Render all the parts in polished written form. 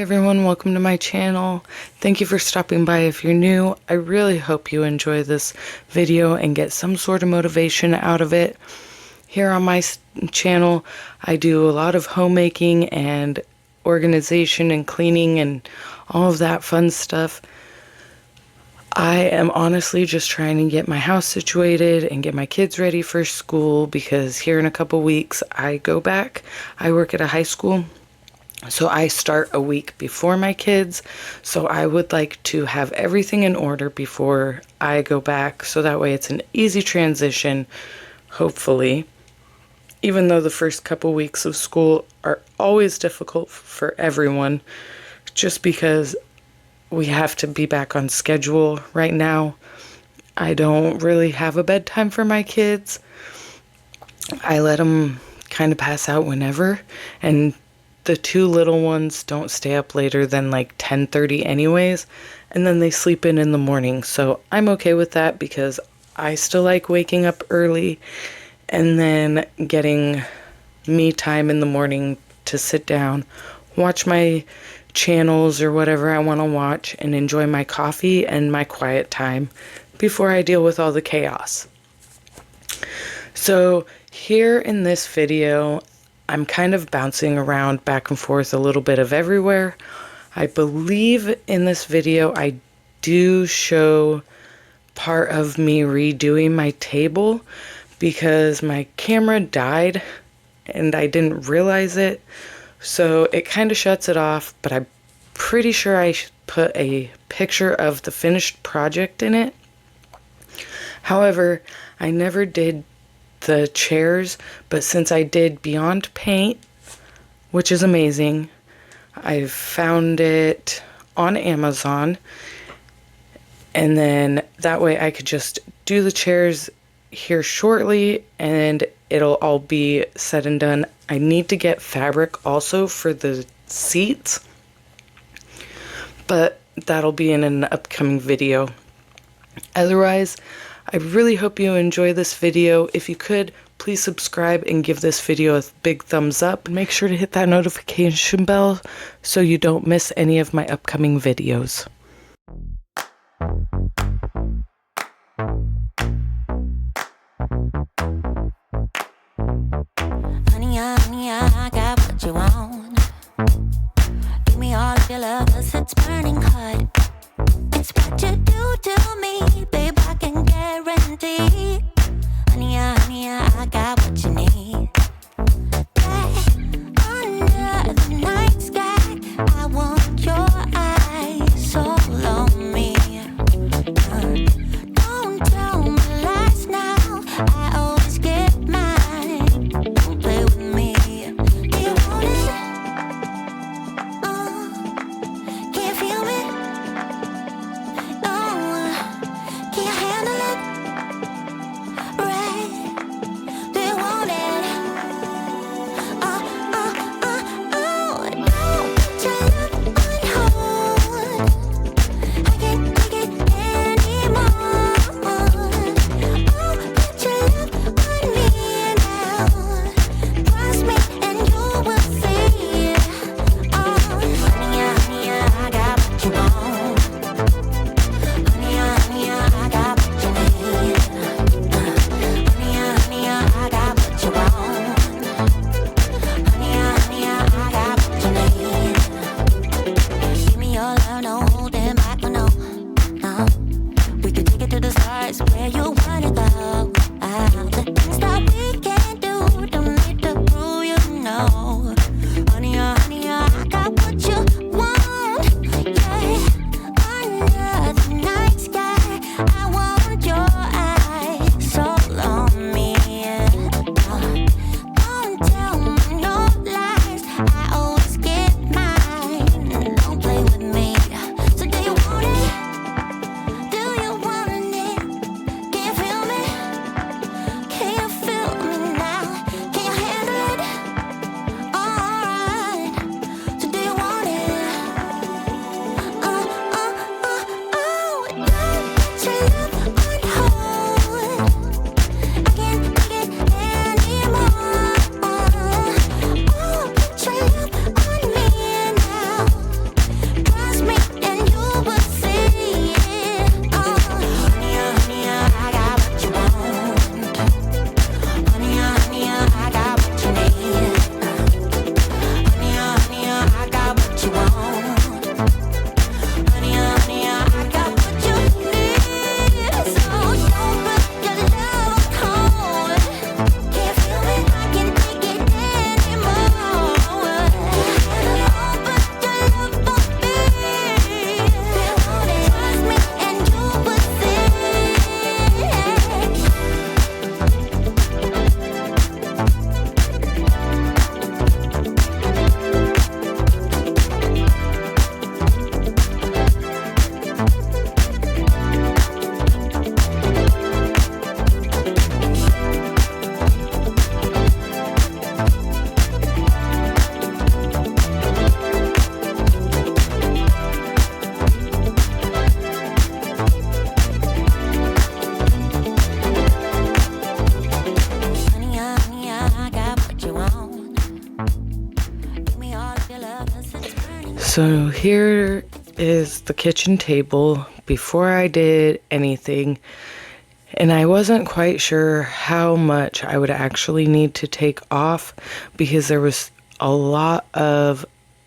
everyone, welcome to my channel. Thank you for stopping by if you're new. I really hope you enjoy this video and get some sort of motivation out of it. Here on my channel, I do a lot of homemaking and organization and cleaning and all of that fun stuff. I am honestly just trying to get my house situated and get my kids ready for school because here in a couple weeks I go back. I work at a high school, so I start a week before my kids. So I would like to have everything in order before I go back, so that way it's an easy transition, hopefully. Even though the first couple weeks of school are always difficult for everyone, just because we have to be back on schedule right now. I don't really have a bedtime for my kids. I let them kind of pass out whenever, and the two little ones don't stay up later than like 10:30 anyways, and then they sleep in the morning. So I'm okay with that because I still like waking up early and then getting me time in the morning to sit down, watch my channels or whatever I want to watch, and enjoy my coffee and my quiet time before I deal with all the chaos. So here in this video, I'm kind of bouncing around back and forth a little bit of everywhere. I believe in this video I do show part of me redoing my table because my camera died and I didn't realize it. So it kind of shuts it off, but I'm pretty sure I put a picture of the finished project in it. However, I never did the chairs, but since I did Beyond Paint, which is amazing, I found it on Amazon, and then that way I could just do the chairs here shortly and it'll all be said and done. I need to get fabric also for the seats, but that'll be in an upcoming video. Otherwise, I really hope you enjoy this video. If you could, please subscribe and give this video a big thumbs up. Make sure to hit that notification bell so you don't miss any of my upcoming videos. Honey, I got what you want. Give me all of your love, 'cause it's burning hot. It's what you do to me, babe, I can guarantee. Honey, I got what you need. Under the night sky, I want your eyes all on me. Don't tell me lies now, I always get mine. Don't play with me. Do you want it? Can you feel me? No. Can you handle it? Right? Do you want it? So here is the kitchen table before I did anything, and I wasn't quite sure how much I would actually need to take off because there was a lot of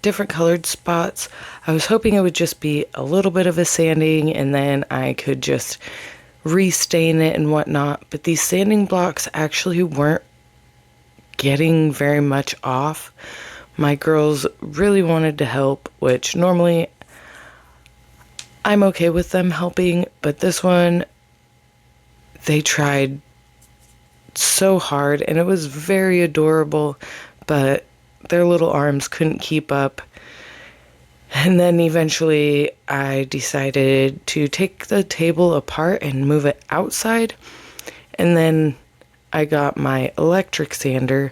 different colored spots. I was hoping it would just be a little bit of a sanding and then I could just restain it and whatnot, but these sanding blocks actually weren't getting very much off. My girls really wanted to help, which normally I'm okay with them helping, but this one, they tried so hard and it was very adorable, but their little arms couldn't keep up. And then eventually I decided to take the table apart and move it outside. And then I got my electric sander,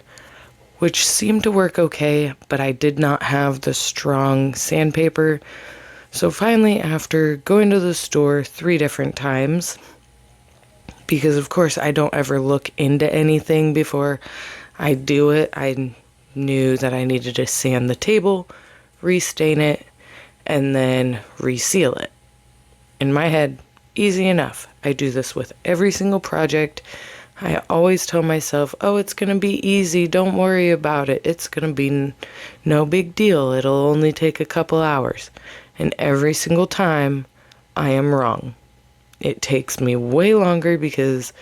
which seemed to work okay, but I did not have the strong sandpaper. So finally, after going to the store 3 different times, because of course I don't ever look into anything before I do it, I knew that I needed to sand the table, restain it, and then reseal it. In my head, easy enough. I do this with every single project. I always tell myself, oh, it's going to be easy. Don't worry about it. It's going to be no big deal. It'll only take a couple hours. And every single time, I am wrong. It takes me way longer because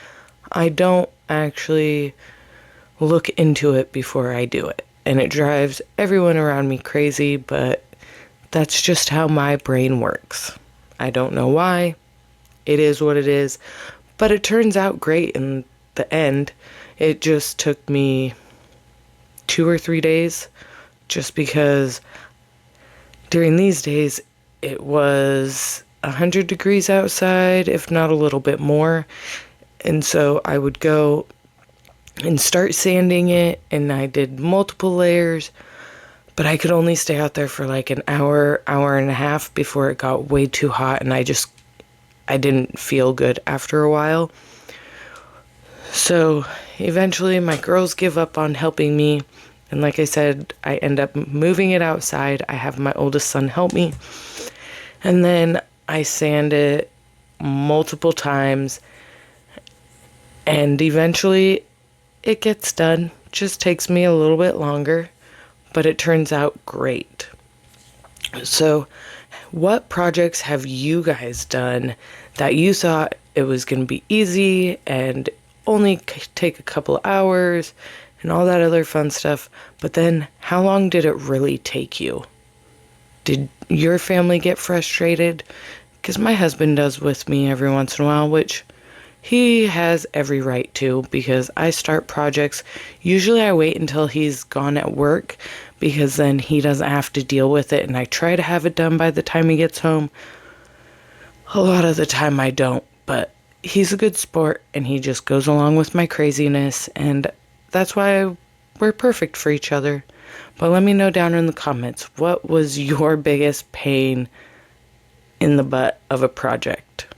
I don't actually look into it before I do it. And it drives everyone around me crazy, but that's just how my brain works. I don't know why. It is what it is. But it turns out great in the end. It just took me 2 or 3 days just because during these days it was 100 degrees outside, if not a little bit more. And so I would go and start sanding it, and I did multiple layers, but I could only stay out there for like an hour, hour and a half before it got way too hot, and I didn't feel good after a while. So eventually my girls give up on helping me, and like I said, I end up moving it outside. I have my oldest son help me, and then I sand it multiple times, and eventually it gets done. Just takes me a little bit longer, but it turns out great. So what projects have you guys done that you thought it was going to be easy and only take a couple hours and all that other fun stuff, but then how long did it really take you? Did your family get frustrated? Because my husband does with me every once in a while, which he has every right to, because I start projects. Usually I wait until he's gone at work because then he doesn't have to deal with it, and I try to have it done by the time he gets home. A lot of the time I don't, but he's a good sport and he just goes along with my craziness, and that's why we're perfect for each other. But let me know down in the comments, what was your biggest pain in the butt of a project?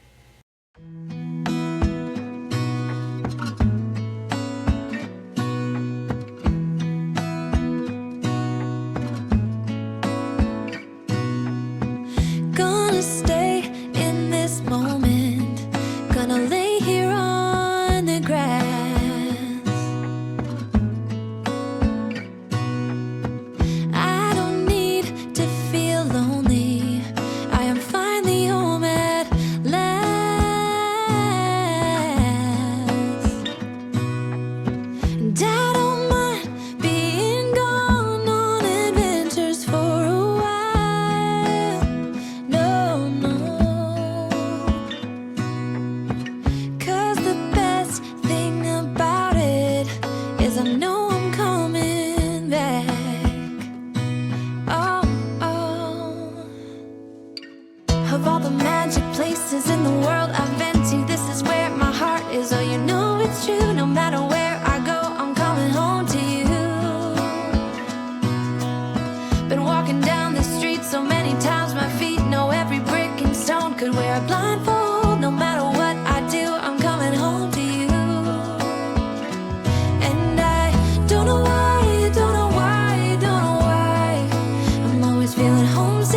Gonna stay in this moment. Gonna lay here on the grass. I don't need to feel lonely. I am finally home at last. And I don't mind being gone on adventures for a while. No, no. 'Cause the best thing about it is I know I'm coming back. Oh, oh. Of all the magic places in the world I've been to, this is where my heart is. Oh, you know it's true. No matter where I go, I'm coming home to you. Been walking down the street so many times, my feet know every brick and stone. Could wear a blindfold. No matter what I do, I'm coming home to you. And I don't know why, don't know why, don't know why I'm always feeling homesick.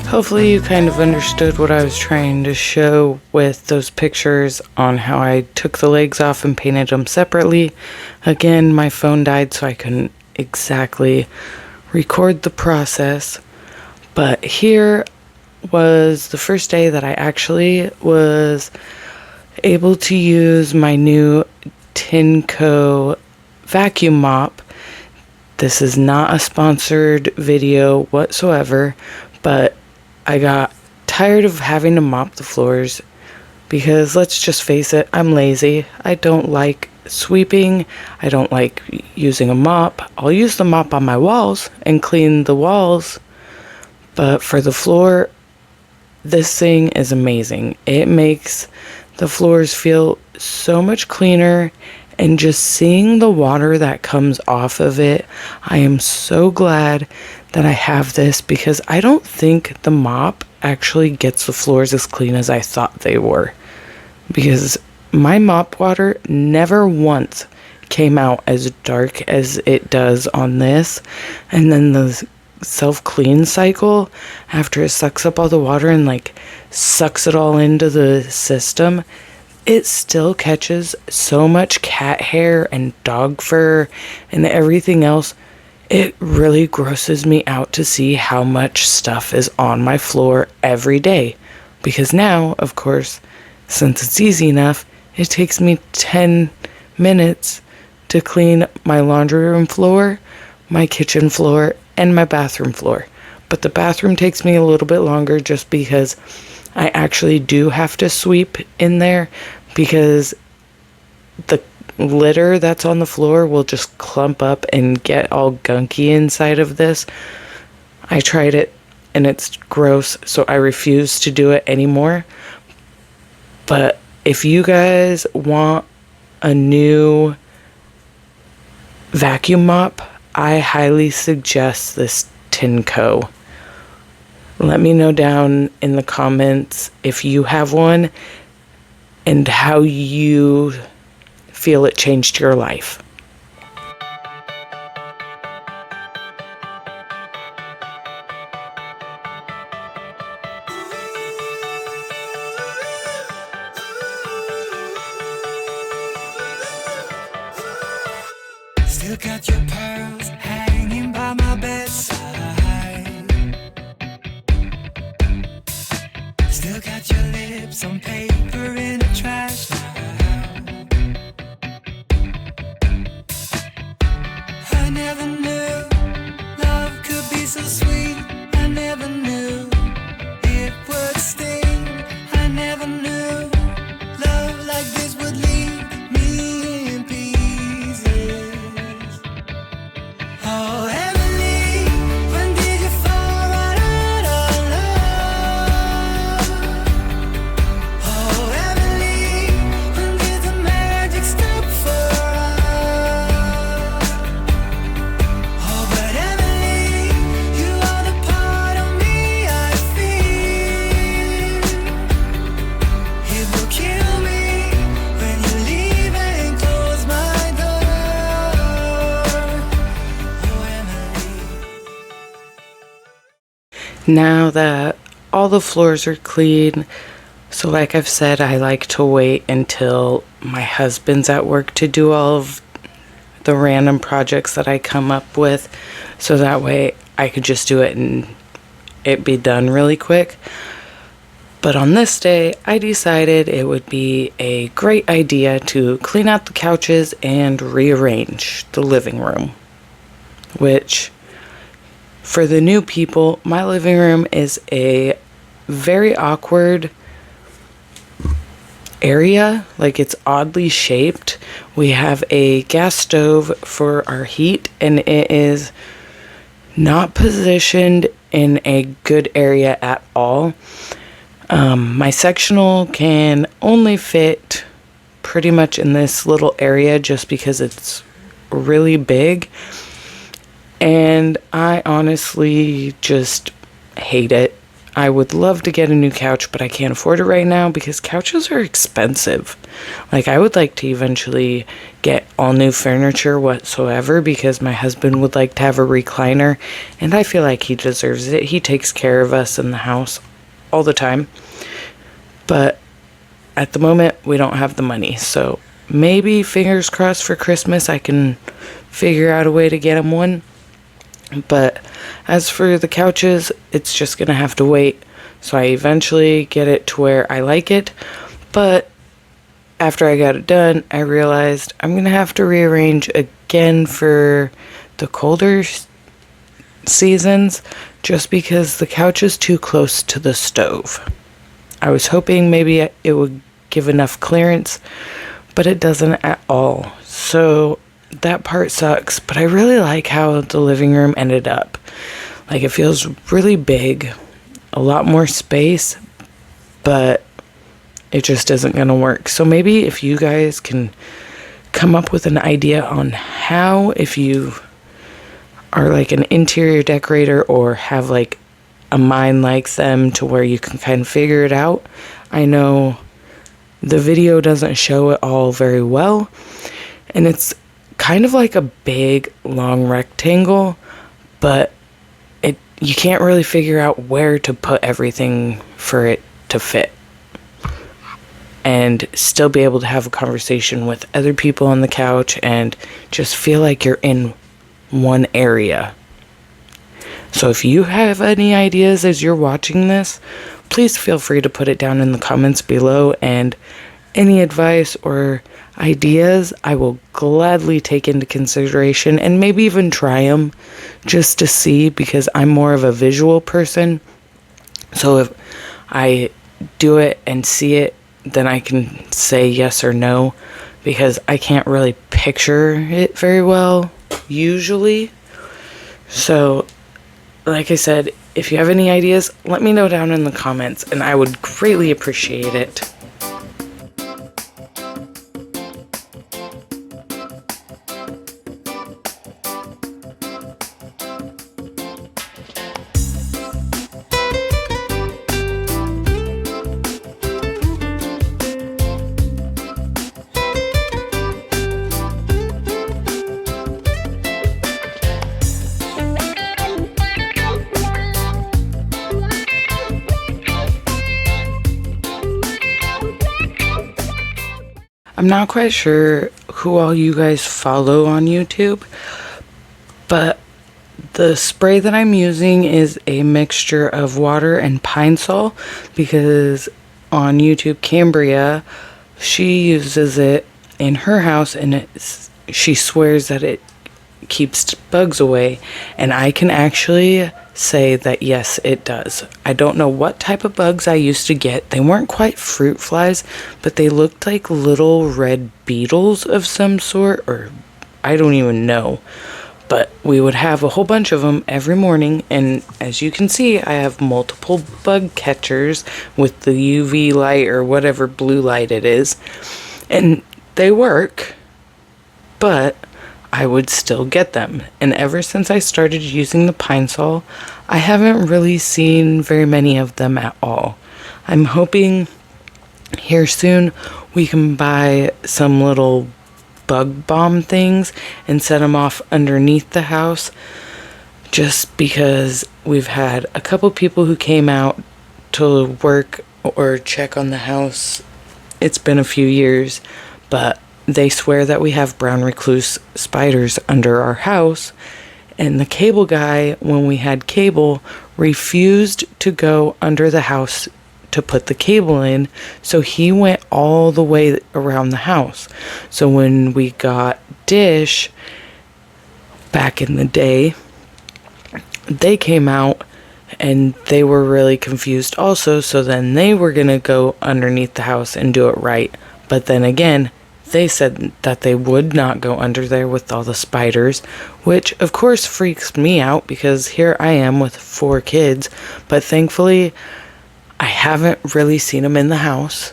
Hopefully you kind of understood what I was trying to show with those pictures on how I took the legs off and painted them separately. Again, my phone died, so I couldn't exactly record the process. But here was the first day that I actually was able to use my new Tinco vacuum mop. This is not a sponsored video whatsoever, but I got tired of having to mop the floors because, let's just face it, I'm lazy. I don't like sweeping. I don't like using a mop. I'll use the mop on my walls and clean the walls, but for the floor, this thing is amazing. It makes the floors feel so much cleaner, and just seeing the water that comes off of it, I am so glad that I have this, because I don't think the mop actually gets the floors as clean as I thought they were. Because my mop water never once came out as dark as it does on this. And then the self-clean cycle, after it sucks up all the water and like sucks it all into the system, it still catches so much cat hair and dog fur and everything else. It really grosses me out to see how much stuff is on my floor every day. Because now, of course, since it's easy enough, it takes me 10 minutes to clean my laundry room floor, my kitchen floor, and my bathroom floor. But the bathroom takes me a little bit longer just because I actually do have to sweep in there, because the litter that's on the floor will just clump up and get all gunky inside of this. I tried it and it's gross, so I refuse to do it anymore. But if you guys want a new vacuum mop, I highly suggest this Tinco. Let me know down in the comments if you have one and how you feel it changed your life. Still got your pearls hanging by my bedside. Still got your lips on paper in a trash now. I never knew love could be so sweet. I never knew it would sting. I never knew love like this would leave me in pieces. Oh, Emily, when did you fall right out of love? Oh, Emily, when did the magic stop for us? Oh, but Emily, you are the part of me I feel. It will kill me when you leave and close my door. Oh, Emily. Now that all the floors are clean, so like I've said, I like to wait until my husband's at work to do all of the random projects that I come up with, so that way I could just do it and it be done really quick. But on this day, I decided it would be a great idea to clean out the couches and rearrange the living room, which, for the new people, my living room is a very awkward area. Like, it's oddly shaped. We have a gas stove for our heat, and it is not positioned in a good area at all. My sectional can only fit pretty much in this little area just because it's really big. And I honestly just hate it. I would love to get a new couch, but I can't afford it right now because couches are expensive. Like, I would like to eventually get all new furniture whatsoever because my husband would like to have a recliner, and I feel like he deserves it. He takes care of us in the house all the time. But at the moment, we don't have the money. So maybe, fingers crossed, for Christmas, I can figure out a way to get him one. But as for the couches, it's just going to have to wait. So I eventually get it to where I like it. But after I got it done, I realized I'm going to have to rearrange again for the colder seasons just because the couch is too close to the stove. I was hoping maybe it would give enough clearance, but it doesn't at all. So that part sucks, but I really like how the living room ended up. Like, it feels really big, a lot more space, but it just isn't going to work. So maybe if you guys can come up with an idea on how, if you are like an interior decorator or have like a mind like them to where you can kind of figure it out. I know the video doesn't show it all very well, and it's kind of like a big long rectangle, but you can't really figure out where to put everything for it to fit and still be able to have a conversation with other people on the couch and just feel like you're in one area. So if you have any ideas as you're watching this, please feel free to put it down in the comments below, and any advice or ideas I will gladly take into consideration and maybe even try them just to see, because I'm more of a visual person. So if I do it and see it, then I can say yes or no, because I can't really picture it very well usually. So like I said, if you have any ideas, let me know down in the comments and I would greatly appreciate it. I'm not quite sure who all you guys follow on YouTube, but the spray that I'm using is a mixture of water and Pine Sol, because on YouTube, Cambria, she uses it in her house and she swears that it keeps bugs away, and I can actually say that yes, it does. I don't know what type of bugs I used to get. They weren't quite fruit flies, but they looked like little red beetles of some sort, or I don't even know. But we would have a whole bunch of them every morning, and as you can see, I have multiple bug catchers with the UV light or whatever blue light it is, and they work, but I would still get them. And ever since I started using the Pine Sol, I haven't really seen very many of them at all. I'm hoping here soon we can buy some little bug bomb things and set them off underneath the house, just because we've had a couple people who came out to work or check on the house. It's been a few years, but they swear that we have brown recluse spiders under our house, and the cable guy, when we had cable, refused to go under the house to put the cable in, so he went all the way around the house. So when we got Dish back in the day, they came out and they were really confused also, so then they were gonna go underneath the house and do it right. But then again, they said that they would not go under there with all the spiders, which of course freaks me out because here I am with 4 kids, but thankfully I haven't really seen them in the house.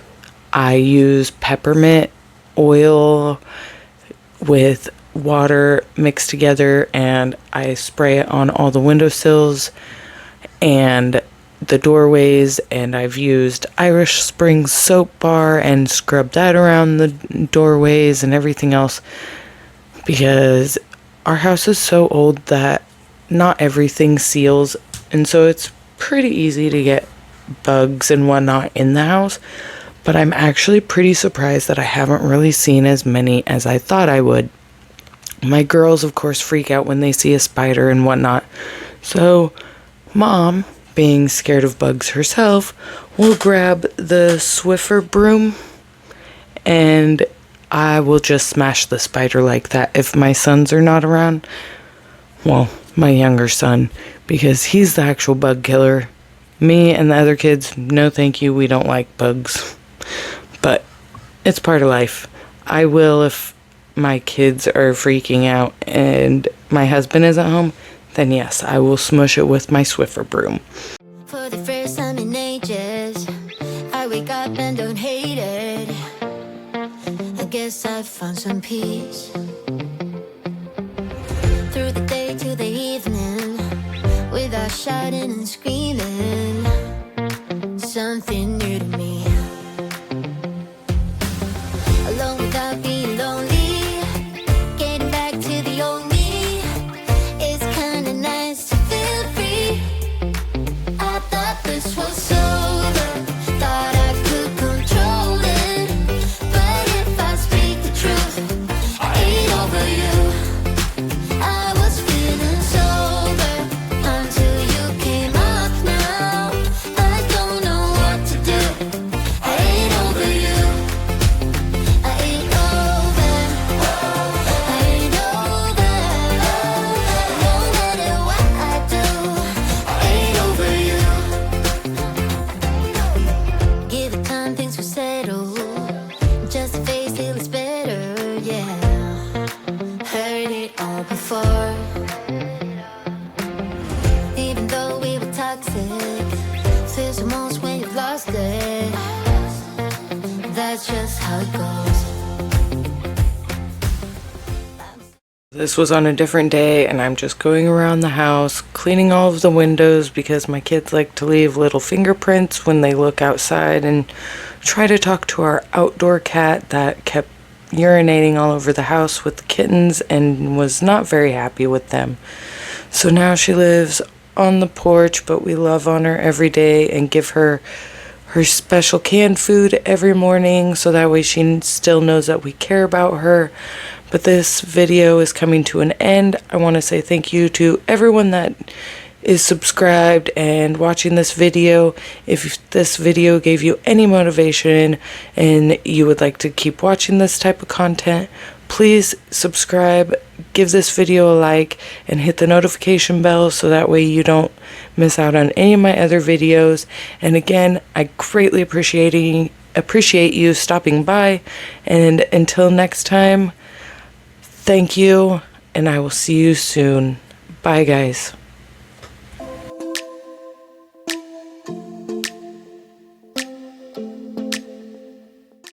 I use peppermint oil with water mixed together and I spray it on all the windowsills, and the doorways, and I've used Irish Spring soap bar and scrubbed that around the doorways and everything else, because our house is so old that not everything seals, and so it's pretty easy to get bugs and whatnot in the house. But I'm actually pretty surprised that I haven't really seen as many as I thought I would. My girls, of course, freak out when they see a spider and whatnot. So, Mom, being scared of bugs herself, will grab the Swiffer broom and I will just smash the spider like that if my sons are not around. Well, my younger son, because he's the actual bug killer. Me and the other kids, no thank you, we don't like bugs. But it's part of life. I will if my kids are freaking out and my husband isn't home, then yes, I will smush it with my Swiffer broom. For the first time in ages, I wake up and don't hate it. I guess I've found some peace. Through the day to the evening, without shouting and screaming, something new to me. Alone without being lonely, getting back to the old me. It's kinda nice to feel free. I thought this was over, thought I could control it. But if I speak the truth, I ain't over you. I was feeling sober until you came up now. I don't know what to do. I ain't over you. I ain't over. I ain't over. No matter what I do, I ain't over you. Give it time, things will settle. Just a face till it's better, yeah. Heard it all before. Even though we were toxic, feels the most when you've lost it. That's just how it goes. This was on a different day, and I'm just going around the house, cleaning all of the windows because my kids like to leave little fingerprints when they look outside, and try to talk to our outdoor cat that kept urinating all over the house with the kittens and was not very happy with them. So now she lives on the porch, but we love on her every day and give her her special canned food every morning, so that way she still knows that we care about her. But this video is coming to an end. I want to say thank you to everyone that is subscribed and watching this video. If this video gave you any motivation and you would like to keep watching this type of content, please subscribe, give this video a like, and hit the notification bell so that way you don't miss out on any of my other videos. And again, I greatly appreciate you stopping by, and until next time, thank you, and I will see you soon. Bye, guys.